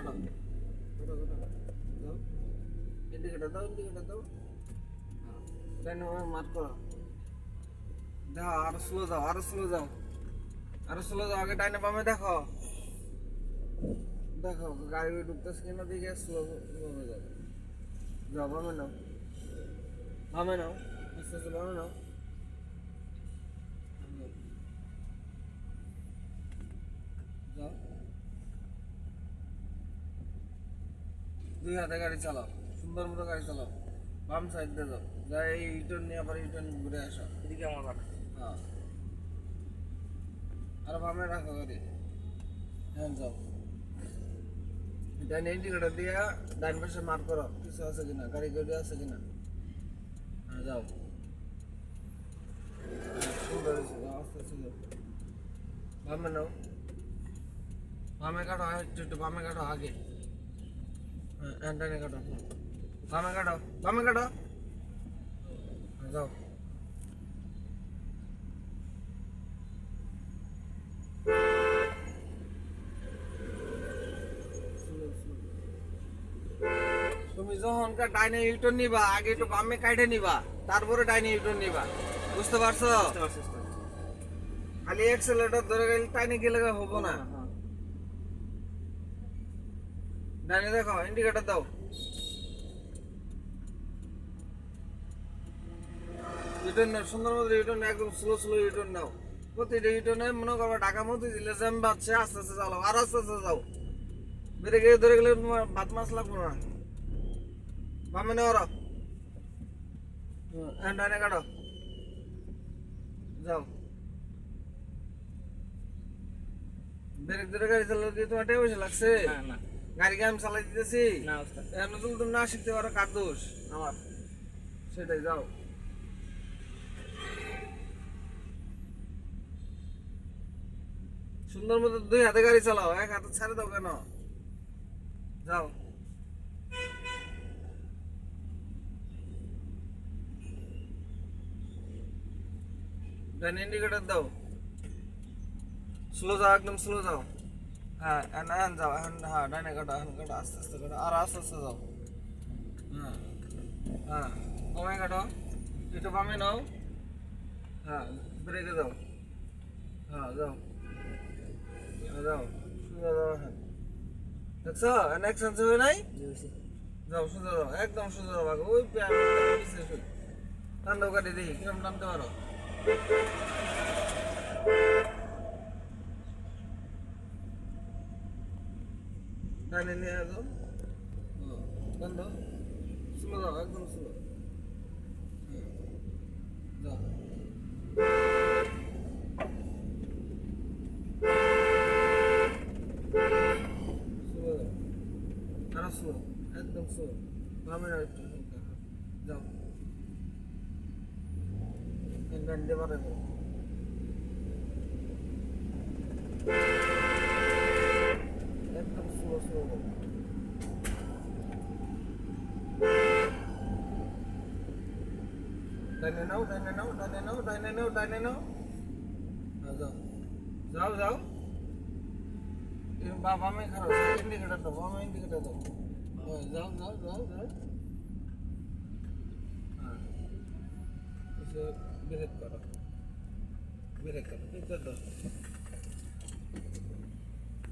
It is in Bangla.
কাটো কাটো কাটো দাও ইন্ডিকেটর দাও ডাইনে বামে মার্ক করো দাও আরো স্লো যাও আগে ডাইনে বামে দেখো গাড়ি ঢুকতেছে কিনা দিকে স্লো বামে যাও বামে নাও আস্তে আস্তে বামে নাও যাও দুই হাতে গাড়ি চালাও সুন্দর মতো গাড়ি চালাও বাম সাইড দিয়ে যাও যাই এই ইউটার্ন নিয়ে আবার ইউটার্ন ঘুরে আসো এদিকে আমার বাড়ি। হ্যাঁ আর বামে রাখো গাড়ি হ্যাঁ যাও ডাইন ইন্ডিকেটর দিয়ে ডাইন পাশে মার্ক করো কিছু আছে কিনা গাড়ি আছে কিনা হ্যাঁ যাও সুন্দর হয়েছে যাও আস্তে আস্তে যাও বামে নাও বামে কাটো একটু বামে কাটো আগে হ্যাঁ ডাইনে কাটো বামে কাটো যাও তুমি যখন ডাইনে ইউটার্ন নিবা আগে একটু বামে কাটে নিবা তারপরে ডাইনে ইউটার্ন নিবা বুঝতে পারছো খালি এক্সেলেটর ধরে গেলে টাইনে গেলে হবো না ডাইনে দেখো ইন্ডিকেটর দাও ইউটার্ন নাও সুন্দর মতো ইউটার্ন একদম স্লো ইউটার্ন নাও প্রতিটা ইউটার্নে মনে করো ঢাকা মতো দিলে জ্যাম বাজছে আস্তে আস্তে চালাও আর আস্তে আস্তে যাও বেড়ে গিয়ে ধরে গেলে তোমার ভাত মাছ লাগবো না বামে নেওয়ার ডাইনে কাটো যাও ব্রেক ধরে গাড়ি চালাতে তোমার টাকা পয়সা লাগছে না গাড়িকে আমি চালাই দিতেছি না ওস্তাদ নতুন তুমি না শিখতে পারো কার দোষ আমার সেটাই যাও সুন্দর মতো দুই হাতে গাড়ি চালাও এক হাতে ছাড়ে দাও কেন যাও ডাইন ইন্ডিকেটর দাও স্লো যাও একদম স্লো যাও হ্যাঁ যাও হ্যাঁ ডাইনে কাটো আস্তে আস্তে কাটো আর আস্তে আস্তে যাও হ্যাঁ বামে কাটো একটু বামে নাও হ্যাঁ ব্রেকে যাও হ্যাঁ যাও সোজা যাও হ্যাঁ দেখছো অ্যাকশন হবে নাই যাও সোজা যাও একদম সোজা যাও আগে ওই টান্ডাও কাটি দেখি কিরম টানতে পারো ডাইনে নিয়ে যাও টান্ড স্লো যাও একদম স্লো যাও আরো স্লো একদম স্লো বামে একটু যাও ডান্ডে পারে একদম স্লো ডাইনে নাও যাও বামে খারাপ ইন্ডিকেটর দাও বামে ইন্ডিকেটর দাও যাও হ্যাঁ ব্রেক করো পিকচার দাও